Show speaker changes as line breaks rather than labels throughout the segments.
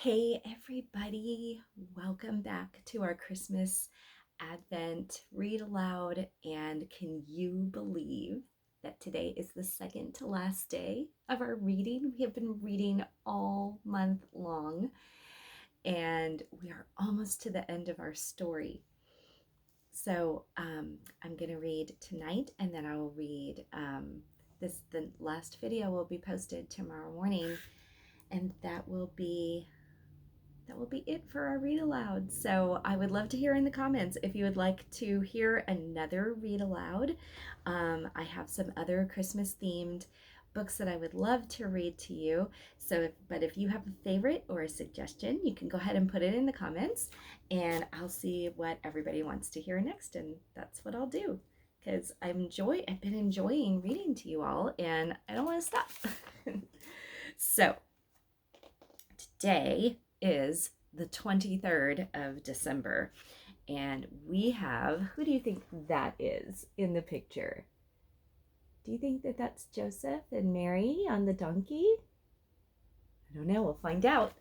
Hey everybody, welcome back to our Christmas Advent Read Aloud. And can you believe that today is the second to last day of our reading? We have been reading all month long and we are almost to the end of our story. So I'm going to read tonight and then I will read the last video will be posted tomorrow morning, and that will be it for our read aloud. So I would love to hear in the comments if you would like to hear another read aloud. I have some other Christmas themed books that I would love to read to you. But if you have a favorite or a suggestion, you can go ahead and put it in the comments and I'll see what everybody wants to hear next, and that's what I'll do. Because I've been enjoying reading to you all and I don't want to stop. So today is the 23rd of December, and we have, who do you think that is in the picture? Do you think that that's Joseph and Mary on the donkey? I don't know, we'll find out.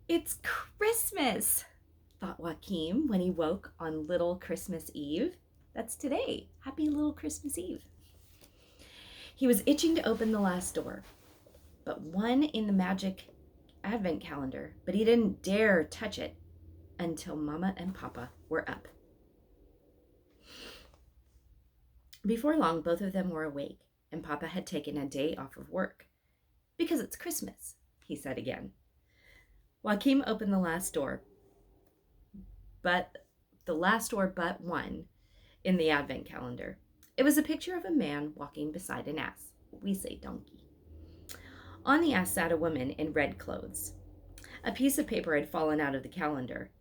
It's Christmas, thought Joachim when he woke on Little Christmas Eve. That's today. Happy Little Christmas Eve. He was itching to open the last door, but one in the magic advent calendar, but he didn't dare touch it until Mama and Papa were up. Before long, both of them were awake, and Papa had taken a day off of work. Because it's Christmas, he said again. Joachim opened the last door but one in the advent calendar. It was a picture of a man walking beside an ass. We say donkey. On the ass sat a woman in red clothes. A piece of paper had fallen out of the calendar.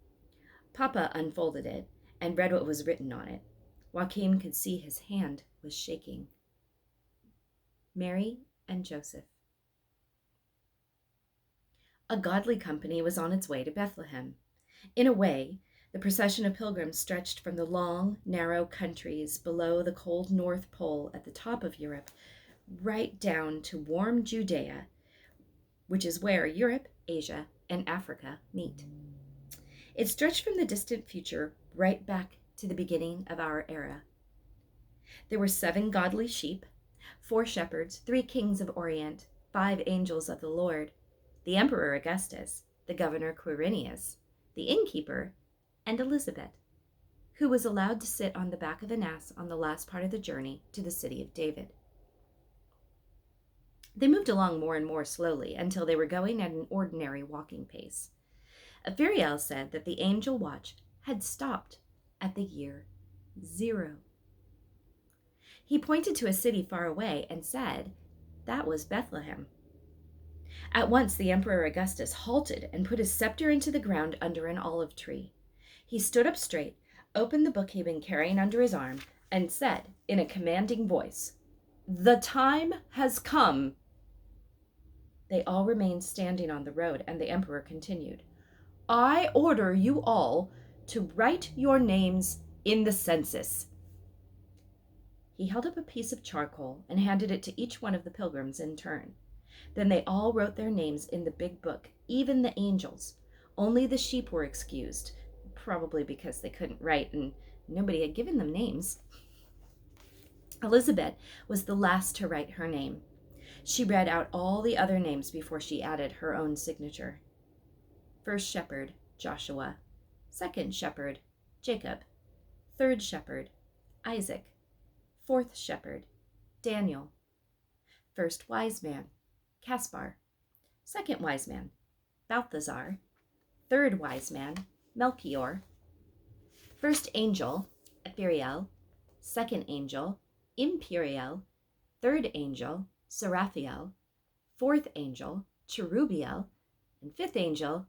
Papa unfolded it and read what was written on it. Joachim could see his hand was shaking. Mary and Joseph. A godly company was on its way to Bethlehem. In a way, the procession of pilgrims stretched from the long, narrow countries below the cold North Pole at the top of Europe right down to warm Judea, which is where Europe, Asia, and Africa meet. It stretched from the distant future right back to the beginning of our era. There were 7 godly sheep, 4 shepherds, 3 kings of Orient, 5 angels of the Lord, the Emperor Augustus, the governor Quirinius, the innkeeper, and Elizabeth, who was allowed to sit on the back of an ass on the last part of the journey to the city of David. They moved along more and more slowly until they were going at an ordinary walking pace. Ephraim said that the angel watch had stopped at the year 0. He pointed to a city far away and said that was Bethlehem. At once the Emperor Augustus halted and put his scepter into the ground under an olive tree. He stood up straight, opened the book he'd been carrying under his arm, and said in a commanding voice, "The time has come." They all remained standing on the road, and the emperor continued, "I order you all to write your names in the census." He held up a piece of charcoal and handed it to each one of the pilgrims in turn. Then they all wrote their names in the big book, even the angels. Only the sheep were excused, probably because they couldn't write and nobody had given them names. Elizabeth was the last to write her name. She read out all the other names before she added her own signature. First shepherd, Joshua. Second shepherd, Jacob. Third shepherd, Isaac. Fourth shepherd, Daniel. First wise man, Caspar. Second wise man, Balthazar. Third wise man, Melchior. First angel, Ephraim. Second angel, Imperial. Third angel, Seraphiel. Fourth angel, Cherubiel. And fifth angel,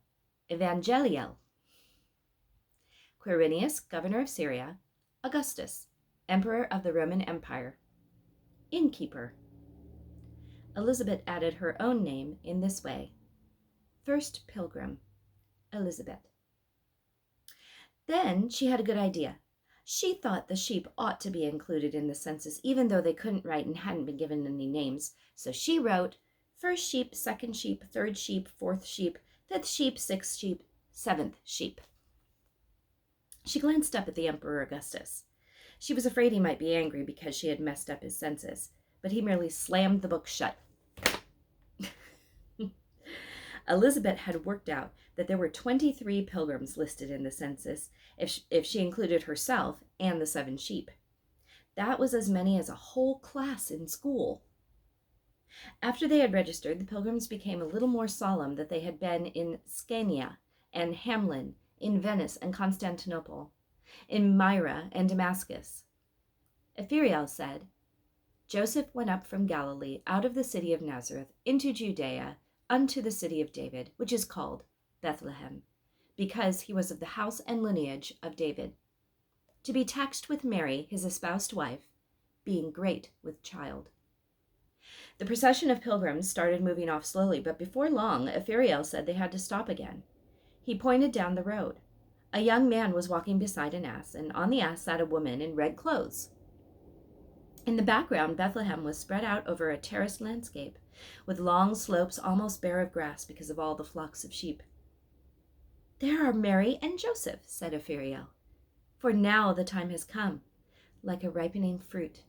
Evangeliel. Quirinius, governor of Syria. Augustus, emperor of the Roman Empire. Innkeeper. Elizabeth added her own name in this way. First pilgrim, Elizabeth. Then she had a good idea. She thought the sheep ought to be included in the census, even though they couldn't write and hadn't been given any names. So she wrote first sheep, second sheep, third sheep, fourth sheep, fifth sheep, sixth sheep, seventh sheep. She glanced up at the Emperor Augustus. She was afraid he might be angry because she had messed up his census, but he merely slammed the book shut. Elizabeth had worked out that there were 23 pilgrims listed in the census if she included herself and the 7 sheep. That was as many as a whole class in school. After they had registered, the pilgrims became a little more solemn than they had been in Scania and Hamlin, in Venice and Constantinople, in Myra and Damascus. Ephriel said, Joseph went up from Galilee out of the city of Nazareth into Judea unto the city of David, which is called Bethlehem, because he was of the house and lineage of David, to be taxed with Mary, his espoused wife, being great with child. The procession of pilgrims started moving off slowly, but before long, Ephriel said they had to stop again. He pointed down the road. A young man was walking beside an ass, and on the ass sat a woman in red clothes. In the background, Bethlehem was spread out over a terraced landscape, with long slopes almost bare of grass because of all the flocks of sheep. There are Mary and Joseph, said Ephriel, for now the time has come, like a ripening fruit.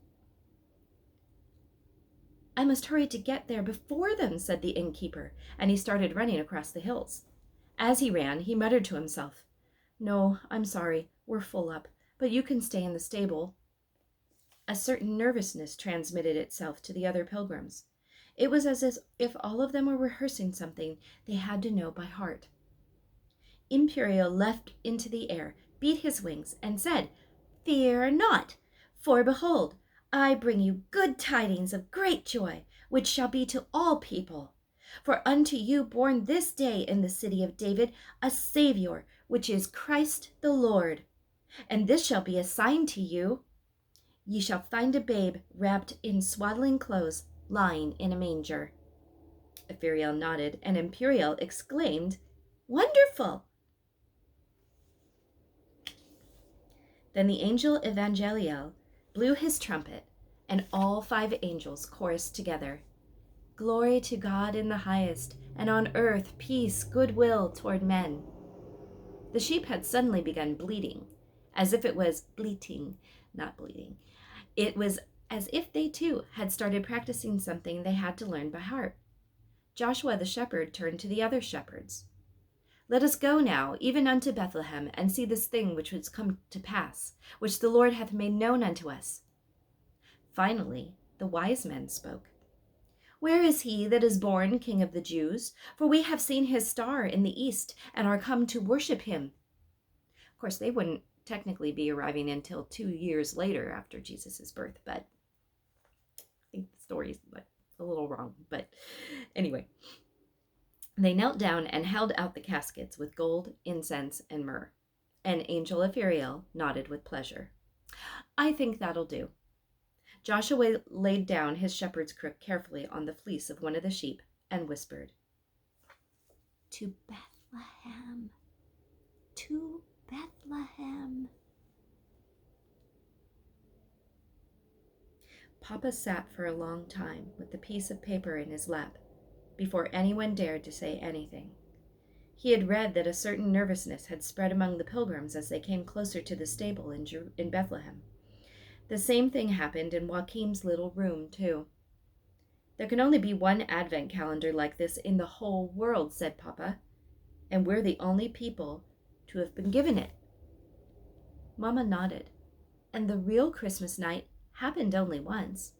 I must hurry to get there before them, said the innkeeper, and he started running across the hills. As he ran, he muttered to himself, No, I'm sorry, we're full up, but you can stay in the stable. A certain nervousness transmitted itself to the other pilgrims. It was as if all of them were rehearsing something they had to know by heart. Imperial leapt into the air, beat his wings, and said, Fear not, for behold, I bring you good tidings of great joy, which shall be to all people. For unto you born this day in the city of David a Saviour, which is Christ the Lord. And this shall be a sign to you. Ye shall find a babe wrapped in swaddling clothes, lying in a manger. Ephriel nodded, and Imperial exclaimed, Wonderful! Then the angel Evangeliel blew his trumpet, and all 5 angels chorused together. Glory to God in the highest, and on earth peace, goodwill toward men. The sheep had suddenly begun bleating, as if it was bleating, not bleeding. It was as if they too had started practicing something they had to learn by heart. Joshua the shepherd turned to the other shepherds. Let us go now, even unto Bethlehem, and see this thing which was come to pass, which the Lord hath made known unto us. Finally, the wise men spoke. Where is he that is born King of the Jews? For we have seen his star in the east, and are come to worship him. Of course, they wouldn't technically be arriving until 2 years later after Jesus' birth, but I think the story's a little wrong. But anyway, they knelt down and held out the caskets with gold, incense, and myrrh. And Angel Ephriel nodded with pleasure. I think that'll do. Joshua laid down his shepherd's crook carefully on the fleece of one of the sheep and whispered, To Bethlehem, to Bethlehem. Papa sat for a long time with the piece of paper in his lap before anyone dared to say anything. He had read that a certain nervousness had spread among the pilgrims as they came closer to the stable in Bethlehem. The same thing happened in Joachim's little room, too. There can only be one advent calendar like this in the whole world, said Papa, and we're the only people to have been given it. Mama nodded, and the real Christmas night happened only once,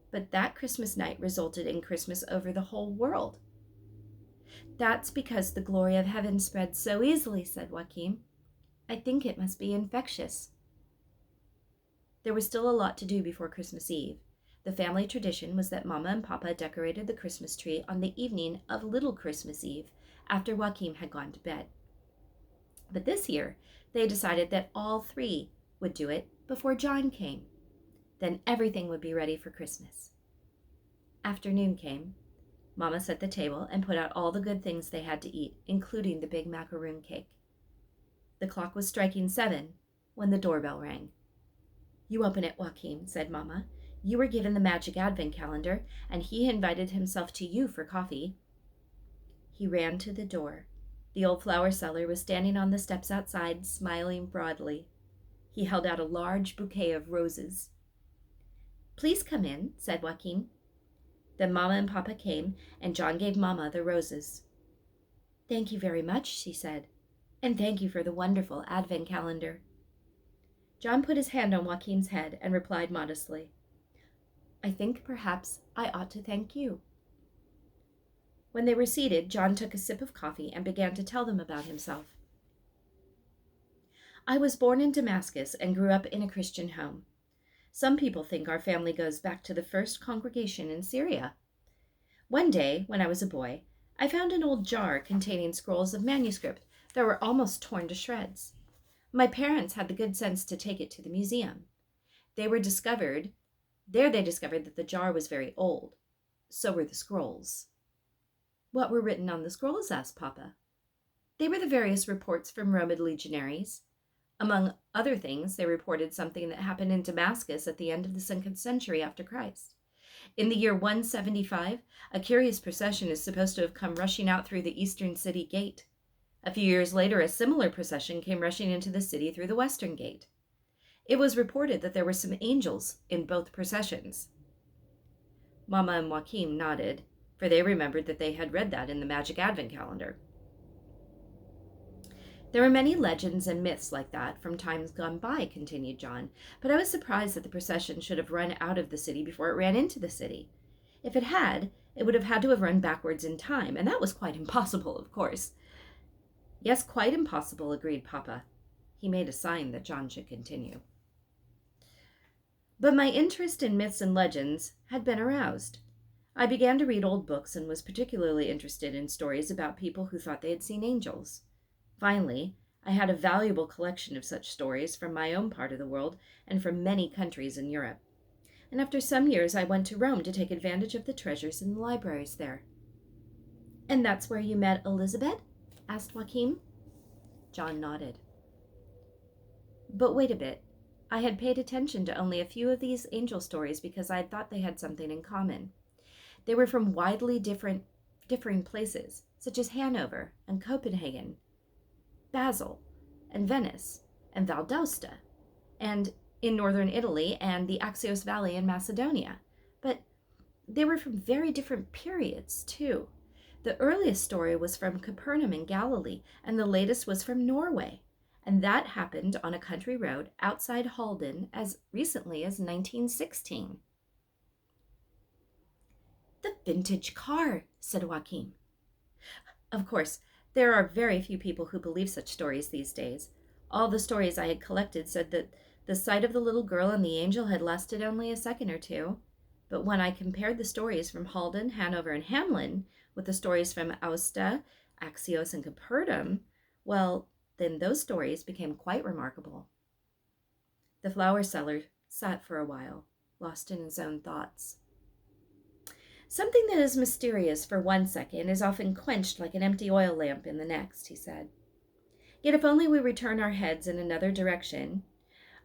but that Christmas night resulted in Christmas over the whole world. That's because the glory of heaven spread so easily, said Joachim. I think it must be infectious. There was still a lot to do before Christmas Eve. The family tradition was that Mama and Papa decorated the Christmas tree on the evening of Little Christmas Eve, after Joachim had gone to bed. But this year, they decided that all 3 would do it before John came. Then everything would be ready for Christmas. Afternoon came. Mama set the table and put out all the good things they had to eat, including the big macaroon cake. The clock was striking 7 when the doorbell rang. "You open it, Joachim," said Mamma. "You were given the magic advent calendar, and he invited himself to you for coffee." He ran to the door. The old flower seller was standing on the steps outside, smiling broadly. He held out a large bouquet of roses. "Please come in," said Joachim. Then Mamma and Papa came, and John gave Mamma the roses. "Thank you very much," she said, "and thank you for the wonderful advent calendar." John put his hand on Joachim's head and replied modestly, "I think perhaps I ought to thank you." When they were seated, John took a sip of coffee and began to tell them about himself. "I was born in Damascus and grew up in a Christian home. Some people think our family goes back to the first congregation in Syria. One day, when I was a boy, I found an old jar containing scrolls of manuscript that were almost torn to shreds. My parents had the good sense to take it to the museum. There they discovered that the jar was very old. So were the scrolls." "What were written on the scrolls?" asked Papa. "They were the various reports from Roman legionaries. Among other things, they reported something that happened in Damascus at the end of the 2nd century after Christ. In the year 175, a curious procession is supposed to have come rushing out through the eastern city gate. A few years later, a similar procession came rushing into the city through the western gate. It was reported that there were some angels in both processions." Mamma and Joachim nodded, for they remembered that they had read that in the magic advent calendar. "There are many legends and myths like that from times gone by," continued John, "but I was surprised that the procession should have run out of the city before it ran into the city. If it had, it would have had to have run backwards in time, and that was quite impossible, of course." "Yes, quite impossible," agreed Papa. He made a sign that John should continue. "But my interest in myths and legends had been aroused. I began to read old books and was particularly interested in stories about people who thought they had seen angels. Finally, I had a valuable collection of such stories from my own part of the world and from many countries in Europe. And after some years, I went to Rome to take advantage of the treasures in the libraries there." "And that's where you met Elizabeth?" asked Joachim. John nodded. "But wait a bit. I had paid attention to only a few of these angel stories because I had thought they had something in common. They were from widely differing places, such as Hanover and Copenhagen, Basel and Venice and Valdosta, and in northern Italy and the Axios Valley in Macedonia. But they were from very different periods, too. The earliest story was from Capernaum in Galilee, and the latest was from Norway. And that happened on a country road outside Halden as recently as 1916. "The vintage car," said Joachim. Of course, there are very few people who believe such stories these days. All the stories I had collected said that the sight of the little girl and the angel had lasted only a second or two. But when I compared the stories from Halden, Hanover, and Hamelin with the stories from Aosta, Axios, and Capernaum, well, then those stories became quite remarkable." The flower seller sat for a while, lost in his own thoughts. "Something that is mysterious for one second is often quenched like an empty oil lamp in the next," he said. "Yet if only we return our heads in another direction,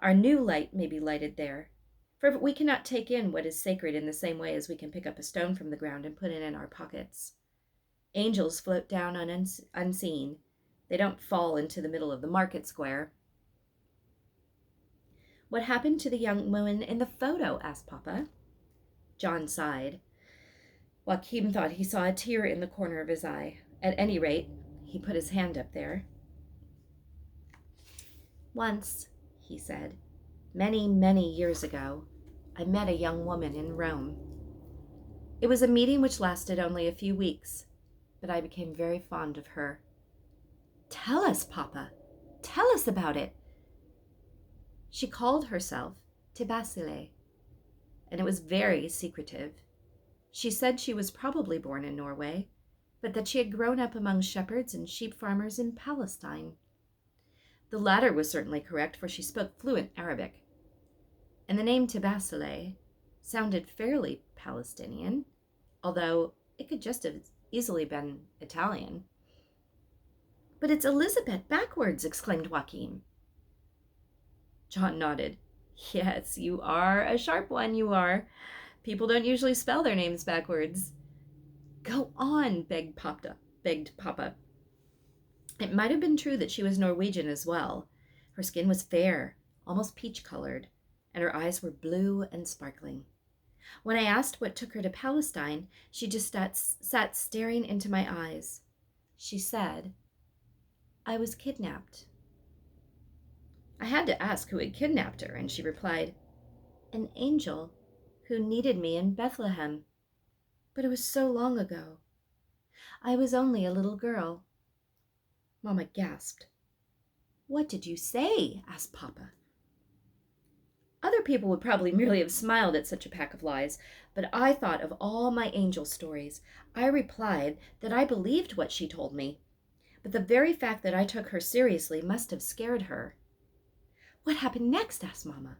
our new light may be lighted there. For we cannot take in what is sacred in the same way as we can pick up a stone from the ground and put it in our pockets. Angels float down unseen. They don't fall into the middle of the market square." "What happened to the young woman in the photo?" asked Papa. John sighed. Joachim thought he saw a tear in the corner of his eye. At any rate, he put his hand up there. "Once," he said, "many, many years ago, I met a young woman in Rome. It was a meeting which lasted only a few weeks, but I became very fond of her." "Tell us, Papa. Tell us about it." "She called herself Tibasile, and it was very secretive. She said she was probably born in Norway, but that she had grown up among shepherds and sheep farmers in Palestine. The latter was certainly correct, for she spoke fluent Arabic. And the name Tibasile sounded fairly Palestinian, although it could just have easily been Italian." "But it's Elizabeth backwards," exclaimed Joachim. John nodded. Yes, you are a sharp one, you are. People don't usually spell their names backwards. Go on, begged Papa. It might have been true that she was Norwegian as well. Her skin was fair, almost peach-colored, and her eyes were blue and sparkling. When I asked what took her to Palestine, she just sat staring into my eyes. She said, "I was kidnapped." I had to ask who had kidnapped her, and she replied, "An angel who needed me in Bethlehem. But it was so long ago. I was only a little girl." Mama gasped. "What did you say?" asked Papa. Other people would probably merely have smiled at such a pack of lies, but I thought of all my angel stories. I replied that I believed what she told me, but the very fact that I took her seriously must have scared her. "What happened next?" asked Mama.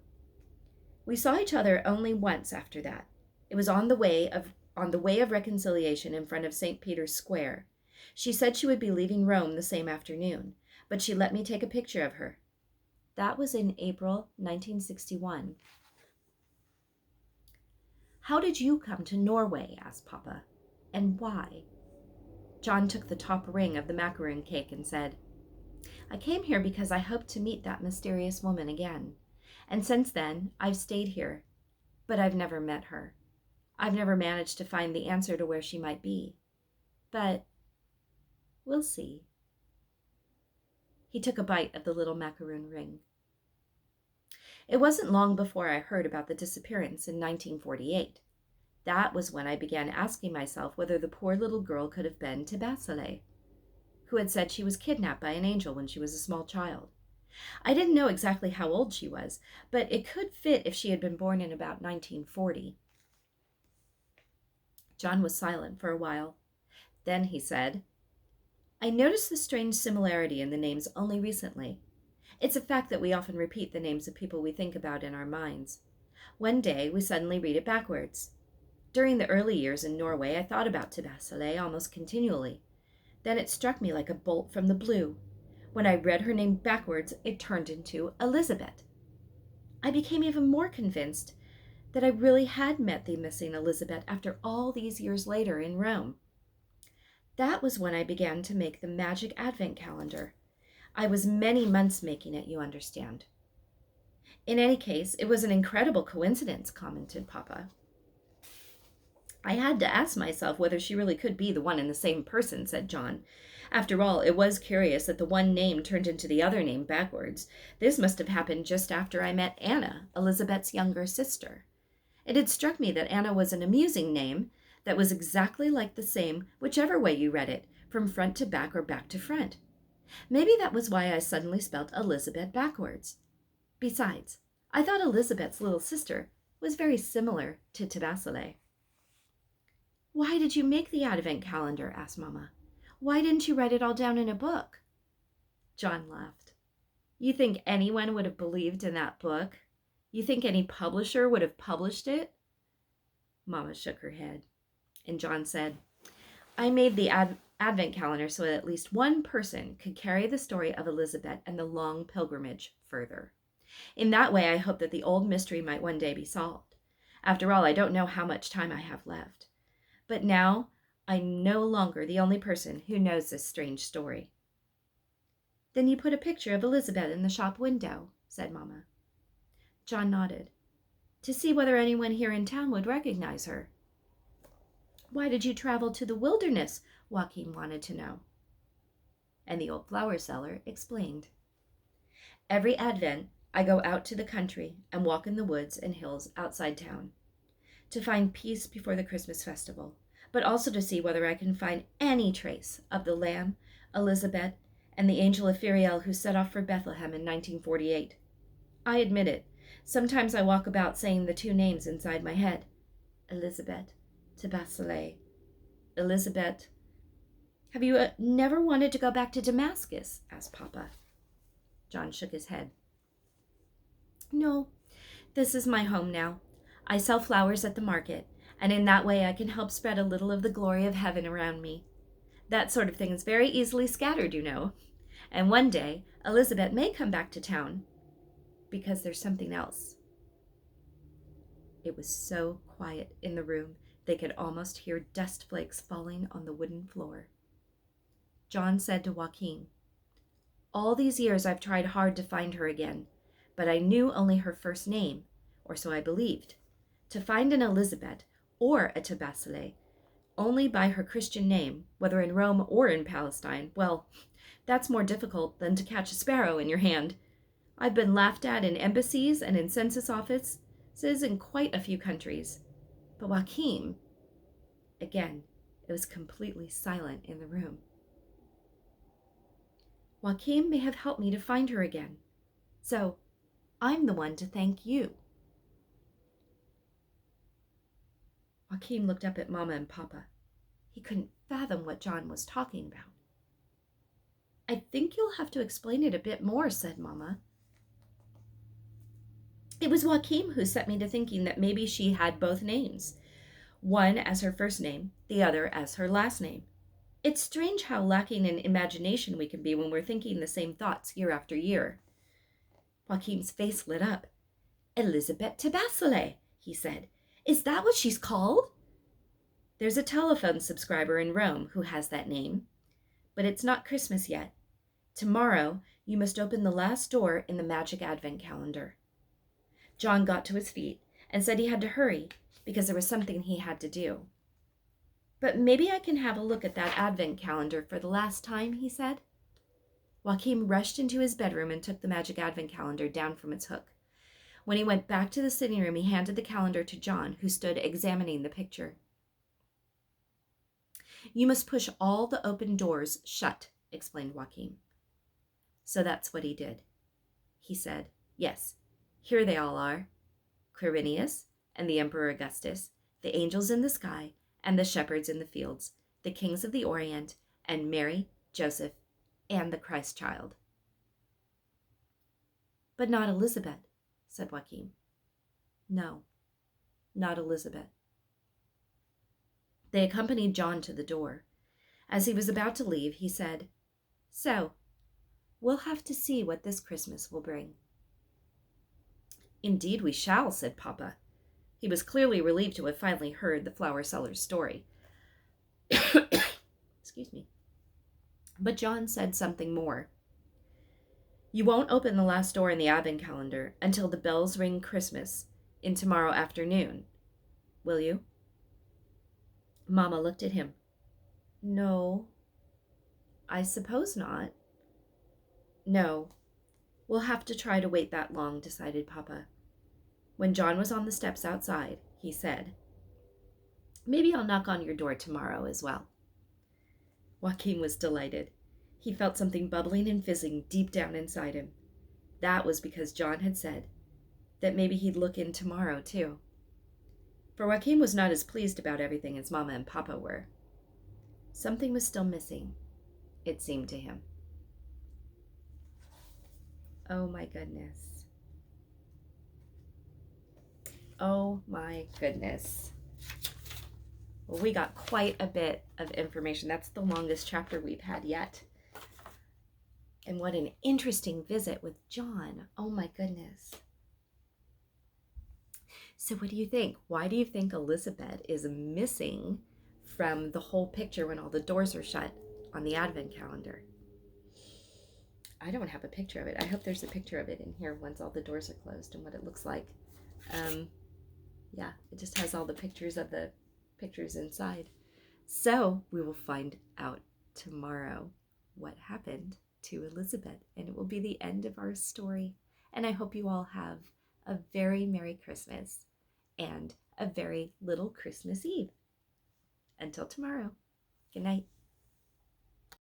"We saw each other only once after that. It was on the way of reconciliation in front of St. Peter's Square. She said she would be leaving Rome the same afternoon, but she let me take a picture of her." That was in April 1961. "How did you come to Norway?" asked Papa. "And why?" John took the top ring of the macaroon cake and said, "I came here because I hoped to meet that mysterious woman again. And since then, I've stayed here. But I've never met her. I've never managed to find the answer to where she might be. But we'll see." He took a bite of the little macaroon ring. It wasn't long before I heard about the disappearance in 1948. That was when I began asking myself whether the poor little girl could have been Tabasale, who had said she was kidnapped by an angel when she was a small child. I didn't know exactly how old she was, but it could fit if she had been born in about 1940. John was silent for a while. Then he said, "I noticed the strange similarity in the names only recently. It's a fact that we often repeat the names of people we think about in our minds. One day, we suddenly read it backwards. During the early years in Norway, I thought about Tabasale almost continually. Then it struck me like a bolt from the blue. When I read her name backwards, it turned into Elizabeth. I became even more convinced that I really had met the missing Elizabeth after all these years later in Rome. That was when I began to make the magic advent calendar. I was many months making it, you understand." "In any case, it was an incredible coincidence," commented Papa. "I had to ask myself whether she really could be the one and the same person," said John. "After all, it was curious that the one name turned into the other name backwards. This must have happened just after I met Anna, Elizabeth's younger sister. It had struck me that Anna was an amusing name that was exactly like the same whichever way you read it, from front to back or back to front. Maybe that was why I suddenly spelt Elizabeth backwards. Besides, I thought Elizabeth's little sister was very similar to Tabasale." "Why did you make the advent calendar?" asked Mama. "Why didn't you write it all down in a book?" John laughed. "You think anyone would have believed in that book? You think any publisher would have published it?" Mama shook her head, and John said, "I made the advent calendar so that at least one person could carry the story of Elizabeth and the long pilgrimage further. In that way, I hoped that the old mystery might one day be solved. After all, I don't know how much time I have left. But now, I'm no longer the only person who knows this strange story." "Then you put a picture of Elizabeth in the shop window," said Mama. John nodded. "To see whether anyone here in town would recognize her." "Why did you travel to the wilderness?" Joaquin wanted to know. And the old flower seller explained. "Every Advent, I go out to the country and walk in the woods and hills outside town, to find peace before the Christmas festival, but also to see whether I can find any trace of the Lamb, Elizabeth, and the angel Ephrael who set off for Bethlehem in 1948. I admit it, sometimes I walk about saying the two names inside my head. Elizabeth Tabasale. Elizabeth." "Have you never wanted to go back to Damascus?" asked Papa. John shook his head. "No, this is my home now. I sell flowers at the market, and in that way I can help spread a little of the glory of heaven around me. That sort of thing is very easily scattered, you know. And one day Elizabeth may come back to town, because there's something else It was so quiet in the room they could almost hear dust flakes falling on the wooden floor. John said to Joaquin, "All these years I've tried hard to find her again, but I knew only her first name, or so I believed. To find an Elizabeth or a Tabasile only by her Christian name, whether in Rome or in Palestine, well, that's more difficult than to catch a sparrow in your hand. I've been laughed at in embassies and in census offices in quite a few countries. But Joachim," again, it was completely silent in the room. "Joachim may have helped me to find her again. So I'm the one to thank you." Joachim looked up at Mama and Papa. He couldn't fathom what John was talking about. "I think you'll have to explain it a bit more," said Mama. "It was Joachim who set me to thinking that maybe she had both names, one as her first name, the other as her last name. It's strange how lacking in imagination we can be when we're thinking the same thoughts year after year." Joachim's face lit up. "Elizabeth Tabasile," he said. "Is that what she's called?" "There's a telephone subscriber in Rome who has that name. But it's not Christmas yet. Tomorrow, you must open the last door in the magic advent calendar." John got to his feet and said he had to hurry because there was something he had to do. "But maybe I can have a look at that advent calendar for the last time," he said. Joachim rushed into his bedroom and took the magic advent calendar down from its hook. When he went back to the sitting room, he handed the calendar to John, who stood examining the picture. "You must push all the open doors shut," explained Joachim. So that's what he did. He said, "Yes, here they all are. Quirinius and the Emperor Augustus, the angels in the sky and the shepherds in the fields, the kings of the Orient, and Mary, Joseph, and the Christ child." "But not Elizabeth," said Joachim. "No, not Elizabeth." They accompanied John to the door. As he was about to leave, he said, "So, we'll have to see what this Christmas will bring." "Indeed we shall," said Papa. He was clearly relieved to have finally heard the flower seller's story. Excuse me. But John said something more. "You won't open the last door in the advent calendar until the bells ring Christmas in tomorrow afternoon, will you?" Mama looked at him. "No, I suppose not." "No, we'll have to try to wait that long," decided Papa. When John was on the steps outside, he said, "Maybe I'll knock on your door tomorrow as well." Joachim was delighted. He felt something bubbling and fizzing deep down inside him. That was because John had said that maybe he'd look in tomorrow too. For Joachim was not as pleased about everything as Mama and Papa were. Something was still missing, it seemed to him. Oh my goodness. Oh my goodness. Well, we got quite a bit of information. That's the longest chapter we've had yet. And what an interesting visit with John. Oh my goodness. So what do you think? Why do you think Elizabeth is missing from the whole picture when all the doors are shut on the advent calendar? I don't have a picture of it. I hope there's a picture of it in here once all the doors are closed and what it looks like. Yeah, it just has all the pictures of the pictures inside. So we will find out tomorrow what happened to Elizabeth, and it will be the end of our story. And I hope you all have a very Merry Christmas and a very little Christmas Eve. Until tomorrow, good night.